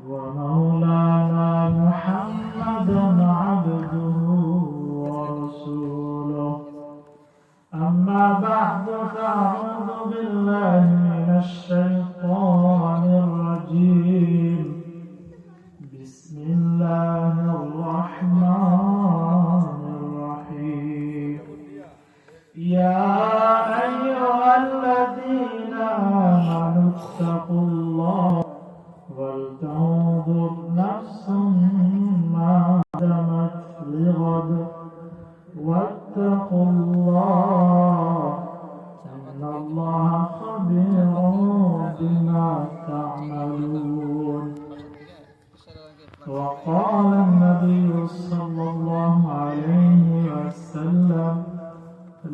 ومولانا محمدا عبده ورسوله أما بعد فأعوذ بالله من الشيطان الرجيم بسم الله الرحمن الرحيم يا أيها الذين آمنوا اتقوا الله ولتنظر نفس ما قدمت لغد واتقوا الله إن الله خبير بما تعملون. وقال النبي صلى الله عليه وسلم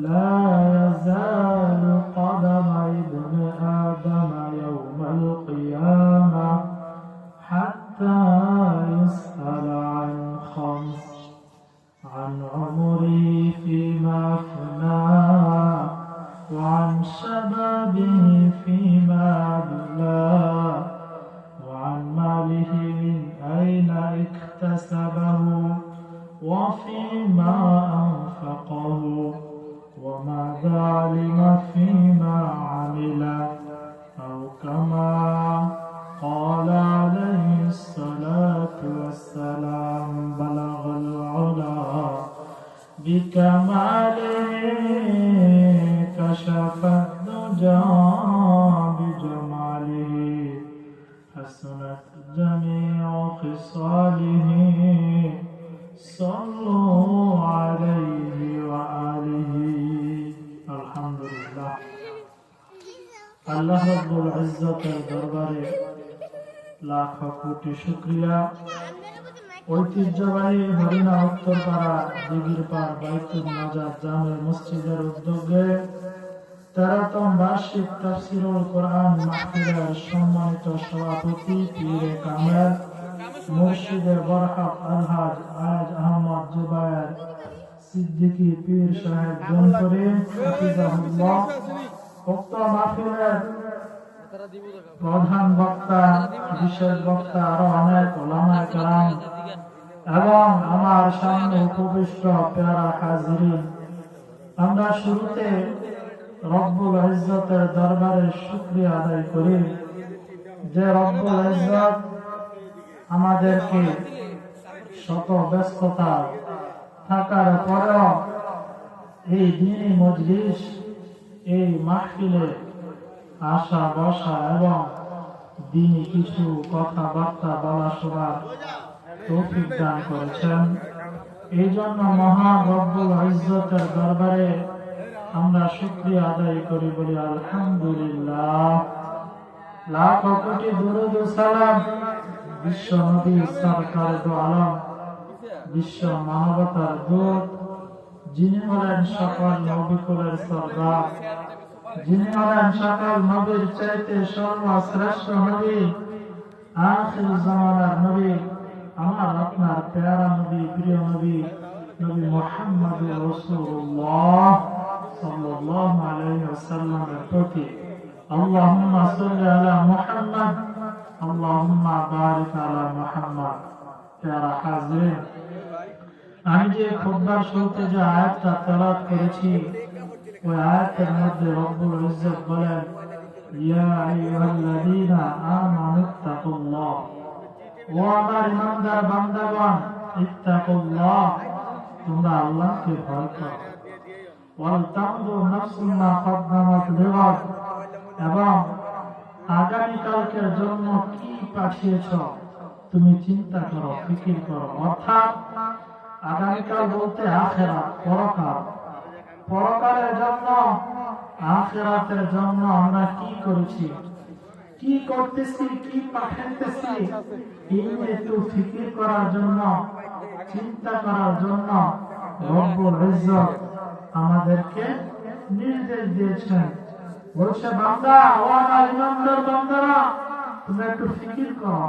لا يزال قدم ابن آدم يوم القيامة حتى يسأل عن خمس: عن عمره فيما أفناه، وعن شبابه فيما أبلاه، وعن ماله من أين اكتسبه وفيما أنفقه، وماذا علم فيما عمل، أو كما قال عليه الصلاة والسلام بلغ العلا بكماله كشف الدجى بجماله حسنت جميع خصاله صلوا عليه وآله. الحمد لله. আল্লাহ রাব্বুল ইজ্জতের দরবারে লাখ কোটি শুকরিয়া। ঐতিহ্যবাহী হরিণা উত্তরপাড়া দিঘিরপাড় বাইতুল নাজাত জামে মসজিদের উদ্যোগে 13তম বার্ষিক তাফসীরুল কোরআন মাহফিলের সম্মানিত সভাপতি পীরে কামেল মুর্শিদে বরকত আলহাজ আজ আহমদ জুবায়ের সিদ্দিকী পীর সাহেব জনপুরি হাফিজাহুল্লাহ উক্ত মাহফিলের প্রধান বক্তা, বিশেষ বক্তা, আরো অনেক উলামায়ে কেরাম এবং আমার সামনে উপবিষ্ট প্যারা হাজিরিন, আমরা শুরুতে রব্বুল ইজ্জতের দরবারে শুকরিয়া আদায় করি যে রব্বুল ইজ্জত আমাদেরকে শত ব্যস্ততা থাকার পরেও এই দ্বীনি মজলিস, এই মাহফিলে আসা বসা এবং দ্বীনি কিছু কথাবার্তা বলা শোনার তৌফিক দান করেছেন। এই জন্য মহান রব্বুল ইজ্জতের দরবারে আমরা শুকরিয়া আদায় করি, বলি আলহামদুলিল্লাহ। লাখ কোটি দুরূদ ও সালাম বিশ্ব নবী সরকার দো আলম, বিশ্ব মানবতার দূত, যিনি হলেন সকল নবীকুলের সরদার, যিনি হলেন সকল নবীর চাইতে সর্বশ্রেষ্ঠ নবী, আখির জামানার নবী, আমার আপনার প্যারা নবী, প্রিয় নবী, নবী মুহাম্মদুর রাসূলুল্লাহ সাল্লাল্লাহু আলাইহি ওয়াসাল্লামের প্রতি আল্লাহুম্মা সাল্লি আলা মুহাম্মদ, আল্লাহুম্মা বারিক আলা মুহাম্মদ। প্যারা হাজিরিন, আমি যে খুতবার শুরুতে যে আয়াতটা তেলাওয়াত করেছি, ওই আয়াতের মধ্যে রব্বুল ইজ্জত বলেন ইয়া আইয়ুহাল্লাযীনা আমানু ইত্তাকুল্লাহ, ও আমার ইমানদার বান্দাগণ, ইত্তাকুল্লাহ, তোমরা আল্লাহকে ভয় করো, ওয়াল তানজুর নাফসুম মা কদ্দামাত লিগাদ, এবং আগামীকালকের জন্য কি পাঠিয়েছ তুমি চিন্তা করো, ফিকির করো। অর্থাৎ আগামীকাল বলতে আখিরাত, পরকাল, পরকালের জন্য, আখিরাতের জন্য আমরা কি করেছি, কি করতেছি, কি পাঠাইতেছি, এই একটু ফিকির করার জন্য, চিন্তা করার জন্য রব্বুল ইজ্জত আমাদেরকে নির্দেশ দিয়েছেন। বলছে বান্দা, ও আমার ইমানদার বান্দারা, তুমি একটু ফিকির করো,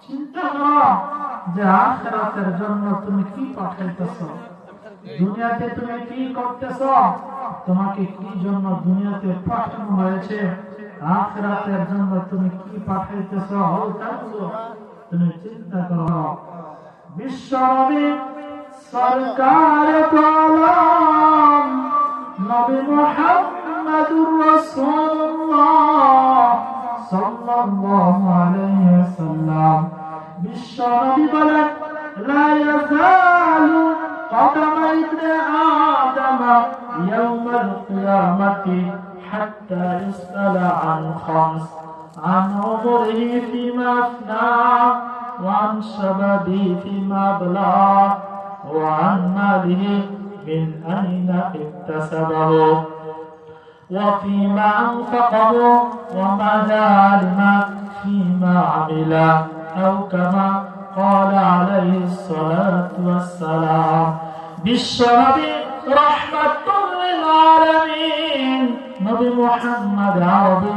চিন্তা করো যে আখিরাতের জন্য তুমি কি পাঠাইতেছো, দুনিয়াতে তুমি কি করতেছো, তোমাকে কি জন্য দুনিয়াতে পাঠানো হয়েছে, আখিরাতের জন্য তুমি কি পাঠাইতেছ তুমি চিন্তা করো। বিশ্বনবী সরকার গোলাম নবী মুহাম্মদুর রাসূলুল্লাহ সাল্লাল্লাহু আলাইহি ওয়াসাল্লাম বিশ্বনবী বলেন লা ইয়াযালু কদমা ইবনে আদম ইয়াউমাল কিয়ামাতি হাত্তা ইসআলা আন খামস عن عمره فيما أفنى وعن شبابه فيما بلغ وعن ماله من أين اكتسبه وفيما أنفقه وماذا علم فيما عمل أو كما قال عليه الصلاة والسلام بالشرب رحمة للعالمين নবী মুহাম্মদ আরবি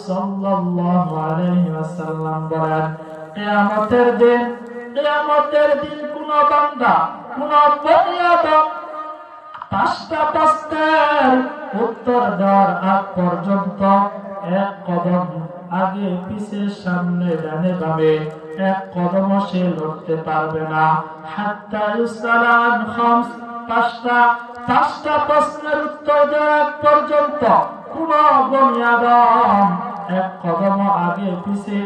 সাল্লাল্লাহু আলাইহি ওয়াসাল্লাম বলেন কিয়ামতের দিন কোন বান্দা কোন বনি আদম পাঁচটা প্রশ্নের উত্তর দেওয়ার আগ পর্যন্ত এক কদম আগে পিছে সামনে ডানে বামে এক কদম সে লড়তে পারবে না হাত্তা ইউসালা আন খামস পাঁচটা প্রশ্নের উত্তর দেওয়ার পর্যন্ত কোন বনি আদম এক কদম আগে পিছে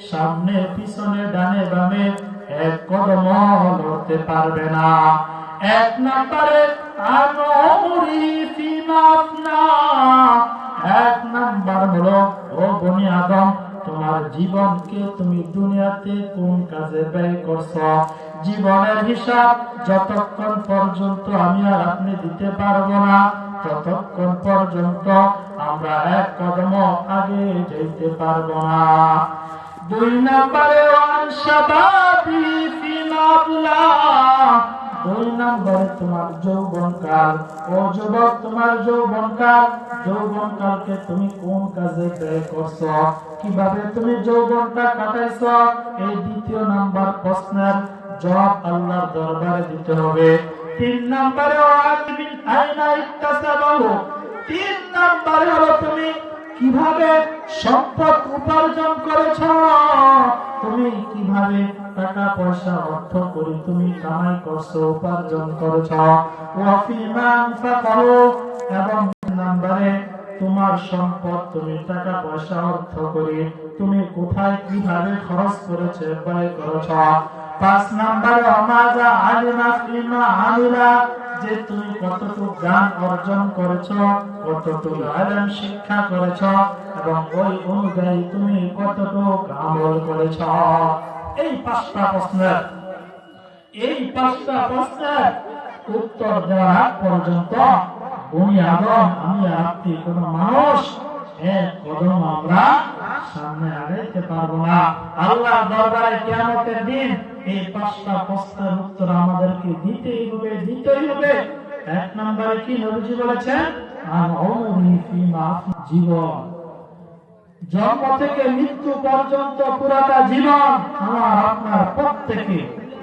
সামনে পিছনে ডানে বামে এক কদম লড়তে পারবে না। এক নম্বরে এক নাম্বার হলো ও বনি আদম তোমার জীবনকে তুমি দুনিয়াতে কোন কাজে ব্যয় করছো জীবনের হিসাব যতক্ষণ পর্যন্ত আমি আর আপনি দিতে পারবো না ততক্ষণ পর্যন্ত আমরা এক কদম আগে যেতে পারবো না। দুই নম্বরে দুই নম্বরে তোমার যৌবনকাল ও যুবক তোমার যৌবনকালকে তুমি কোন কাজে ব্যয় করছো কিভাবে তুমি যৌবনটা কাটাইছো এই দ্বিতীয় নাম্বার প্রশ্নের জবাব আল্লাহর দরবারে দিতে হবে। তিন নম্বরে তিন নম্বরে হলো তুমি কিভাবে সম্পদ উপার্জন করেছো তুমি কিভাবে টাকা পয়সা অর্থ করে তুমি কামাই করছো উপার্জন করেছো এবং নম্বরে তোমার সম্পদ তুমি টাকা পয়সা অর্থ করে তুমি কোথায় কিভাবে খরচ করেছে ব্যয় করেছো। পাঁচ নম্বরে আমাজা আলিমা ফিমা আমিলা যে তুমি কতটুকু জ্ঞান অর্জন করেছো কতটুকু ইলম শিক্ষা করেছো এবং ওই অনুযায়ী তুমি কতটুকু আমল করেছো। এই পাঁচটা প্রশ্নের উত্তর দেওয়ার পর্যন্ত বনি আদম আমি আপনি কোন মানুষ এক কদম আমরা সামনে আগাইতে পারবো না। আল্লাহ দরবারে কিয়ামতের দিন এই পাঁচটা প্রশ্নের উত্তর আমাদেরকে দিতেই হবে। এক নম্বরে কি নবীজি বলেছেন জীবন জন্ম থেকে মৃত্যু পর্যন্ত পুরাটা জীবন আমার আপনার প্রত্যেকে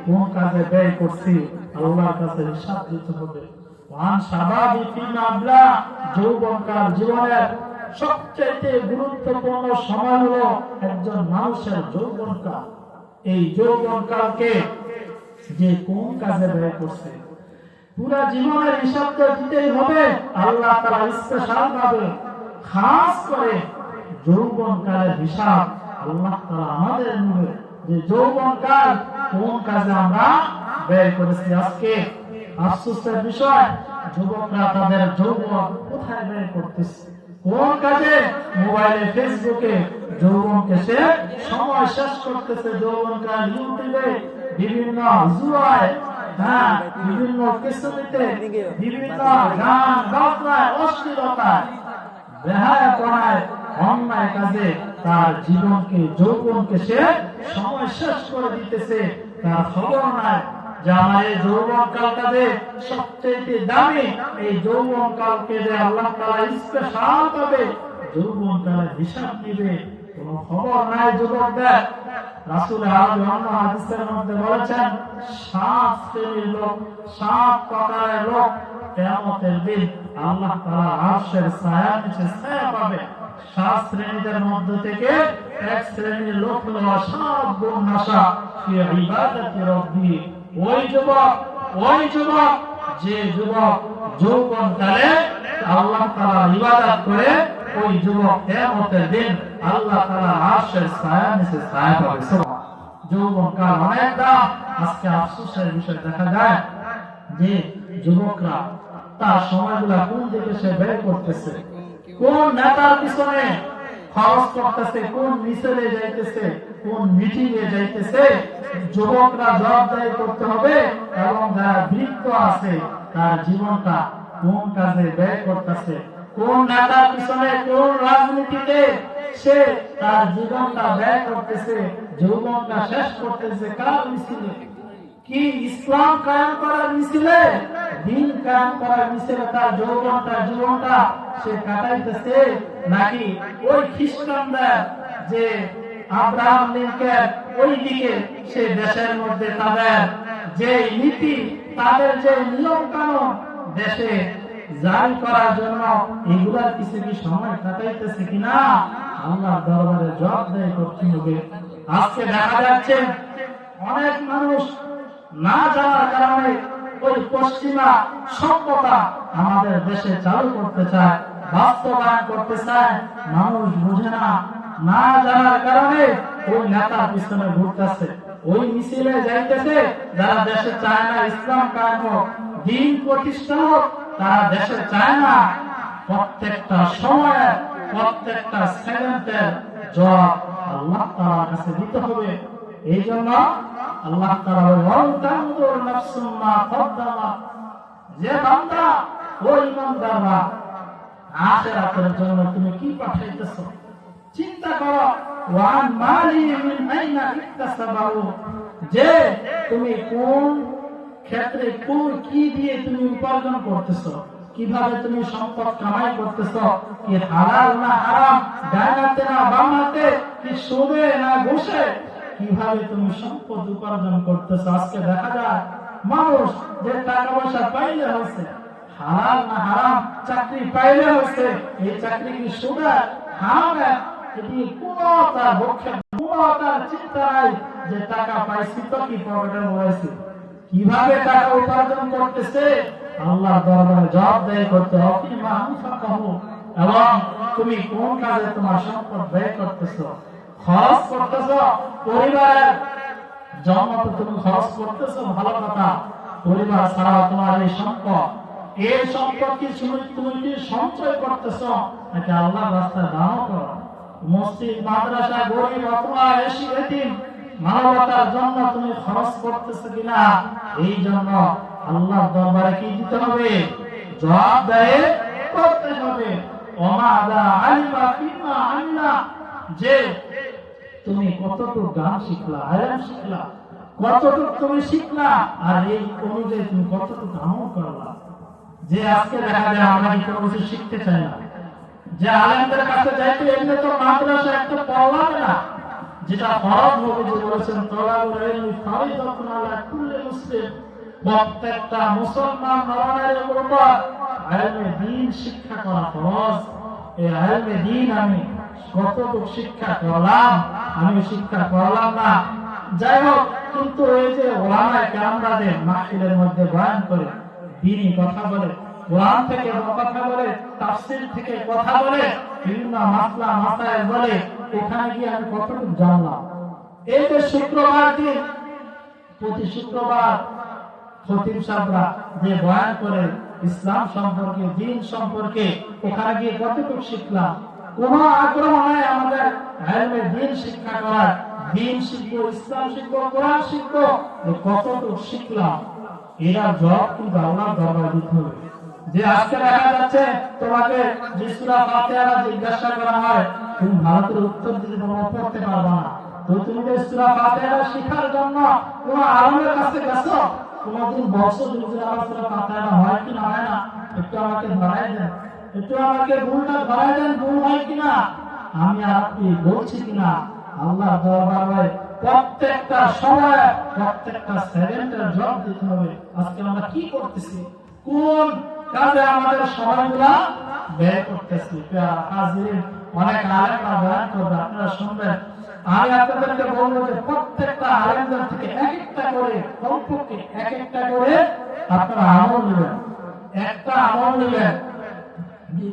কোন কাজে ব্যয় করছি আল্লাহর কাছে হিসাব দিতে হবে। যৌবনকাল জীবনের সবচেয়ে গুরুত্বপূর্ণ সময় হলো একজন মানুষের যৌবনকাল। এই যৌবনকালকে যে কোন কাজে ব্যয় করছে পুরা জীবনের হিসাব তো দিতেই হবে। আল্লাহ তাআলা স্পেশাল ভাবে খাস করে যৌবনকালের হিসাব আল্লাহ তাআলা আমাদের নিবে যে যৌবনকাল কোন কাজে আমরা ব্যয় করেছি। আজকে আফসোসের বিষয় যুবকরা তাদের যৌবন কোথায় ব্যয় করতেছে কোন কাজে মোবাইলে ফেসবুকে যৌবনকে সে সময় শেষ করতেছে। যৌবনকাল ইউটিউবে বিভিন্ন জুয়ায় বিভিন্ন কিসমিতে বিভিন্ন গান বাজনায় অশ্লীলতায় বেহায়াপনায় অন্যায় কাজে তার জীবনকে যৌবনকে সে সময় শেষ করে দিতেছে। তার খবর নাই যে আমার এই যৌবনকালটাতে সবচেয়ে দামি এই যৌবনকালকে যে আল্লাহ তাআলা স্পেশাল ভাবে যৌবনকালের হিসাব নিবে কোন খবর নাই যুবকদের। রাসূল আরবি অন্য হাদিসের মধ্যে বলেছেন 7 শ্রেণীর লোক 7 প্রকারের লোক কিয়ামতের দিন আল্লাহ তাআলা আরশের ছায়ার নিচে ছায়া পাবে। সাত শ্রেণীদের মধ্য থেকে এক শ্রেণীর লোক হলো সাবুন নাশা ফি ইবাদাতি রাব্বি। ওই যুবক যে যুবক যৌবনকালে আল্লাহ তাআলা ইবাদত করে, ওই যুবক কিয়ামতের দিন আল্লাহ তাআলা আরশের ছায়া নিচে ছায়া পাবে। যৌবনকাল অনেক দাম। আজকে আফসোসের বিষয় দেখা যায় যে যুবকরা তার সময়গুলা কোন দিকে সে ব্যয় করতেছে, কোন নেতার পিছনে খরচ করতেছে, কোন মিছিলে যাইতেছে, কোন মিটিংয়ে যাইতেছে। যুবকরা জবাবদারি করতে হবে এবং যারা বৃদ্ধ আছে তার জীবনটা কোন কাজে ব্যয় করতেছে, কোন নেতার পিছনে, কোন রাজনীতিতে সে তার জীবনটা ব্যয় করতেছে, যৌবনটা শেষ করতেছে কার মিছিলে? কি ইসলাম কায়েম করার মিছিলে, দিন কায়েম করার মিছিলে তার যৌবনটা জীবনটা সে কাটাইতেছে, নাকি ওই খ্রিস্টানদের যে আব্রাহাম লিঙ্কন ওই দিকে সে দেশের মধ্যে তাদের যে নীতি, তাদের যে নিয়ম কানুন দেশে জারি করার জন্য এগুলার কিছু কি সময় কাটাইতেছে কিনা আল্লাহ দরবারে জবাবদারি করতে হবে। আজকে দেখা যাচ্ছে অনেক মানুষ না জানার কারণে ওই পশ্চিমা সভ্যতা আমাদের দেশে চালু করতে চায়, বাস্তবায়ন করতে চায়। মানুষ বুঝে না, না জানার কারণে ওই নেতার পিছনে ঘুরতেছে, ওই মিছিলে যাইতেছে। যারা দেশে চায় না ইসলাম কায়েম হোক, দিন প্রতিষ্ঠা হোক, তারা দেশে চায় না। প্রত্যেকটা সময়ে প্রত্যেকটা সেকেন্ডের জবাব আল্লাহ তাআলার কাছে দিতে হবে। এই জন্য আল্লাহ তাআলা ওয়ান্তানজুর নাফসুম মা কদ্দামাত, যে বান্দা ও ঈমানদাররা আখিরাতের জন্য তুমি কি পাঠাইতেছো চিন্তা করো। ওয়ান মালি মিন আইনা ইকতাসাবাহু, যে তুমি কোন ক্ষেত্রে কোন কি দিয়ে তুমি উপার্জন করতেছো, কিভাবে তুমি সম্পদ কামাই করতেছো, কি হালাল না হারাম, ডাইনাতে না বামাতে, কি সুদে না ঘুষে, কিভাবে তুমি সম্পদ উপার্জন করতেছো। আজকে দেখা যায় মানুষ যে টাকা পয়সা পাইলে হয়েছে, হালাল না হারাম চাকরি পাইলে হয়েছে, এই চাকরি কি সুদে হারামে, এটি কোনো তার পক্ষে কোনো তার চিন্তা নাই যে টাকা পাইছি তো কি পকেটে রয়েছে, কিভাবে টাকা উপার্জন করতেছে। আল্লাহ দরবারে জবাবদারি করতে হবে এবং তুমি কোন কাজে তোমার সম্পদ ব্যয় করতেছো, খরচ করতেছো। পরিবারের জন্য তো তুমি খরচ করতেছো, ভালো কথা। পরিবার ছাড়া তোমার এই সম্পদ কি তুমি কি সঞ্চয় করতেছো, নাকি আল্লাহর রাস্তায় দান করো? মসজিদ, মাদ্রাসা, গরিব অথবা এতিম মানবতার জন্য তুমি খরচ করতেছো কিনা, এই জন্য আল্লাহর দরবারে কি দিতে হবে? জবাবদারি করতে হবে। ওমাদা আলিমা ফিমা আমিলা, যে তুমি কতটুকু গান শিখলা, আয়াম শিখলা, কতটুকু তুমি শিখলা, আর এই অনুযায়ী তুমি কতটুকু আমল করলা। যে আজকে দেখা যায় আমরা কোনো কিছু শিখতে চাই না, যে আলেমদের কাছে যাইতে এমনি তো মাদ্রাসা একটা পড়লাম না, যেটা ফরজ নবীজি বলেছেন তলাবুল ইলমি ফারিদাতুন আলা কুল্লি মুসলিম, প্রত্যেকটা মুসলমান নরনারীর উপর ইলমে দ্বীন শিক্ষা করা ফরজ। এই ইলমে দ্বীন আমি কতটুকু শিক্ষা করলাম, আমি শিক্ষা করলাম না, যাই হোক। কিন্তু এই যে ওলামায়ে কেরামদের মাহফিলের মধ্যে বয়ান করে, দ্বীনি কথা বলে, কোরআন থেকে কথা বলে, তাফসীর থেকে কথা বলে, বিভিন্ন মাসলা মাসায়েল বলে, ওখানে গিয়ে আমি কতটুকু জানলাম। এই যে শুক্রবার দিন, প্রতি শুক্রবার খতিব সাহেবরা যে বয়ান করে ইসলাম সম্পর্কে, দ্বীন সম্পর্কে, ওখানে গিয়ে কতটুকু শিখলাম? কোন আগ্রহ নাই আমাদের ইলমে দ্বীন শিক্ষা করার। দ্বীন শিখবো, ইসলাম শিখবো, কোরআন শিখবো, কতটুকু শিখলাম? এরা জবাব কিন্তু আল্লাহর দরবারে দিতে হবে। যে আজকে দেখা যাচ্ছে তোমাকে যে সূরা ফাতিহা জিজ্ঞাসা করা হয়, তুমি ভালো করে উত্তর দিতে পড়তে পারবা না, তো তুমি যে সূরা ফাতিহা শেখার জন্য কোন আলেমের কাছে গেছো, কোনদিন বলছো যে সূরা ফাতিহা হয় কি না হয় না, একটু আমাকে ধরাই দেন, একটু আমাকে ভুলটা ধরাই দেন, ভুল হয় কিনা, আমি আর আপনি বলছি কিনা। আল্লাহর দরবারে প্রত্যেকটা সময় প্রত্যেকটা সেকেন্ডের জবাব দিতে হবে। আজকে আমরা কি করতেছি, কোন কাজে আমাদের সময়গুলা ব্যয় করতেছি। হাজির অনেক আলেমরা বয়ান করবে, আপনারা শুনবেন। আমি আপনাদেরকে বলবো যে প্রত্যেকটা আলেমদের থেকে এক একটা করে, কমপক্ষে এক একটা করে আপনারা আমল নেবেন, একটা আমল নেবেন।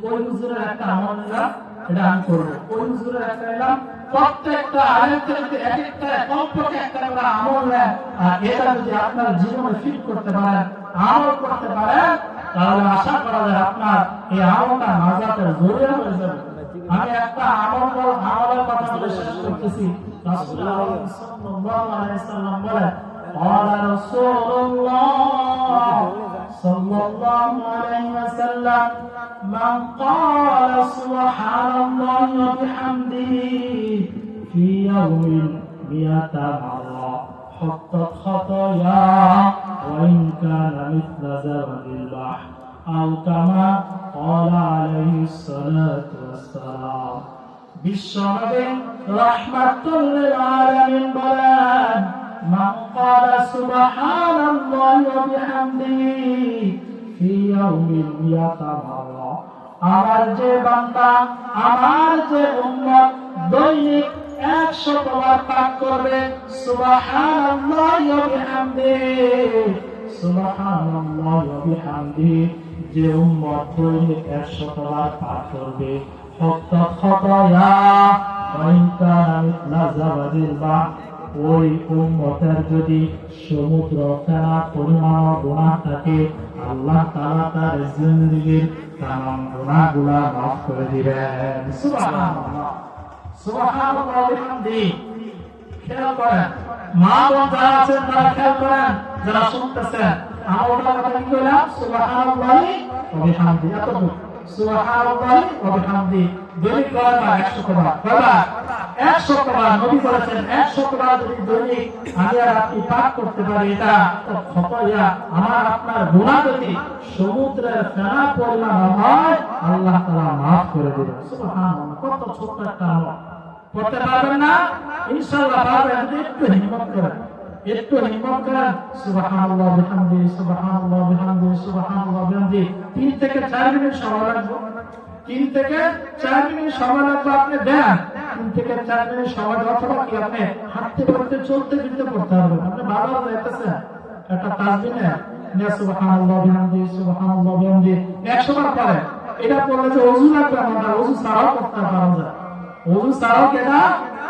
ওই হুজুরের একটা আমল নিলাম, এটা আমি করবো, ওই হুজুরের একটা নিলাম, প্রত্যেকটা আলেম থেকে এক একটা কমপক্ষে একটা করে আমল নেন। আর এটা যদি আপনার জীবনে ফিট করতে পারেন, আমল করতে পারেন, তাহলে আশা করা যায় আপনার এই আমলটা নাজাতের জরিয়া হয়ে যাবে। আমি একটা আমলের কথা বলে শেষ করতেছি। রাসূলুল্লাহ সাল্লাল্লাহু আলাইহি ওয়াসাল্লাম বলেন, قال رسول الله صلى الله عليه وسلم من قال سبحان الله وبحمده في يوم 100 مرة حطت خطاياه وإن كان مثل زبد البحر أو كما قال عليه الصلاة والسلام। বিশ্বনবী রাহমাতুল লিল আলামিন বলেন, মান ক্বালা সুবহানাল্লাহি ওয়া বিহামদিহি ফি ইয়াউমিন 100 মাররা, আমার যে বান্দা, আমার যে উম্মত দৈনিক 100 বার পাঠ করবে সুবহানাল্লাহি ওয়া বিহামদিহি, সুবহানাল্লাহি ওয়া বিহামদিহি, যে উম্মত দৈনিক 100 বার পাঠ করবে, হত্তাত খাতায়া ওয়া ইন কানা মিথলা যাবাদিল বাহর, ওই উম্মতের যদি সমুদ্র ফেনা পরিমাণ গুনাহ থাকে, আল্লাহ তাআলা তার জিন্দেগীর তামাম গুনাহগুলো মাফ করে দিবেন। সুবহানাল্লাহ, সুবহানাল্লাহ ওয়া বিহামদিহি। খেয়াল করেন, মা বোন যারা আছেন তারা খেয়াল করেন, যারা শুনতেছেন, আমরা কথা কি বললাম? সুবহানাল্লাহি ওয়া বিহামদিহি। এতটুকু সুবহানাল্লাহি ওয়া বিহামদিহি দৈনিক কয়বার? 100 বার। কয়বার? 100 বার। নবী বলেছেন 100 বার যদি দৈনিক আমি আর আপনি পাঠ করতে পারি, এটা তো খতায়া, আমার আপনার গুনাহ যদি সমুদ্রের ফেনা পরিমাণ হয়, আল্লাহ তাআলা মাফ করে দিবেন। সুবহানাল্লাহ। কত ছোট একটা আমল, করতে পারবেন না? ইনশাআল্লাহ পারবেন, একটু হিম্মত করেন, একটু হিম্মত করেন। সুবহানাল্লাহ বিহামদিহি, সুবহানাল্লাহ বিহামদিহি, সুবহানাল্লাহ বিহামদিহি। 3 থেকে 4 মিনিট সময় লাগবে, 3 থেকে 4 মিনিট সময় লাগবে। আপনি দেন 3 থেকে 4 মিনিট সময়, অথবা কি আপনি হাঁটতে পড়তে চলতে ফিরতে পড়তে হবে। আপনি বারবার যাইতেছেন, একটা তাসবিহ নেন, সুবহানাল্লাহ বিহামদিহি, সুবহানাল্লাহ বিহামদিহি 100 বার পড়েন। এটা পড়লে যে ওযু লাগবে না, ওযু ছাড়াও করতে পারা যায়, ওযু ছাড়াও কেনা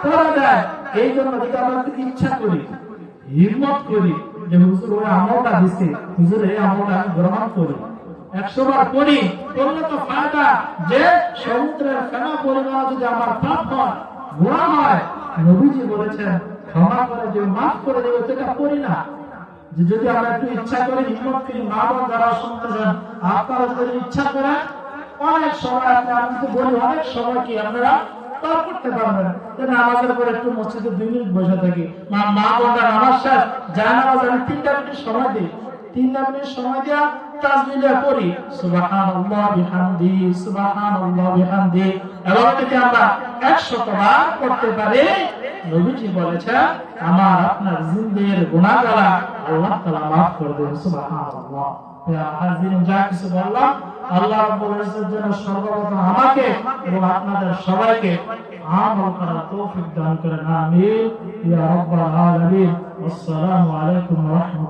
করা যায়। এই জন্য যদি আমরা ইচ্ছা করি, হিম্মত করি যে হুজুর ওই আমলটা দিছে, হুজুর এই আমলটা আমি গ্রহণ করি, 100 বার পড়ি, করলে তো ফায়দা যে সমুদ্রের ফেনা পরিমাণ যদি আমার পাপ হয়, গুনাহ হয়, নবীজি বলেছেন ক্ষমা করে যে মাফ করে দেবে, সেটা করি না। যে যদি আমরা একটু ইচ্ছা করি, হিম্মত করি, মা বোন যারা শুনতেছেন, আপনারা যদি ইচ্ছা করেন, অনেক সময় আমি তো বলি, অনেক সময় কি আপনারা তাও করতে পারবেন। নামাজের পরে একটু মসজিদে 2 মিনিট বসে থাকি, মা বোনরা নামাজ শেষ, যায় নামাজ আমি 3টা মিনিট সময় দিই, 3টা মিনিট সময় দিয়া তাসবিহ পড়ি, সুবহানাল্লাহ বিহামদিহি, সুবহানাল্লাহ বিহামদিহি। এভাবে যদি আমরা 100 বার করতে পারি, নবীজি বলেছেন আমার আপনার জিন্দেগীর গুনাহগুলো আল্লাহ তাআলা মাফ করে দেবেন। সুবহানাল্লাহ। হাজিরিন, যা কিছু বললাম, আল্লাহ রাব্বুল ইজ্জত যেন সর্বপ্রথম আমাকে এবং আপনাদের সবাইকে আমল করার তৌফিক দান করেন। আমিন ইয়া রাব্বাল আলামিন। আসসালামু আলাইকুম ওয়া রাহমাতুল্লাহ।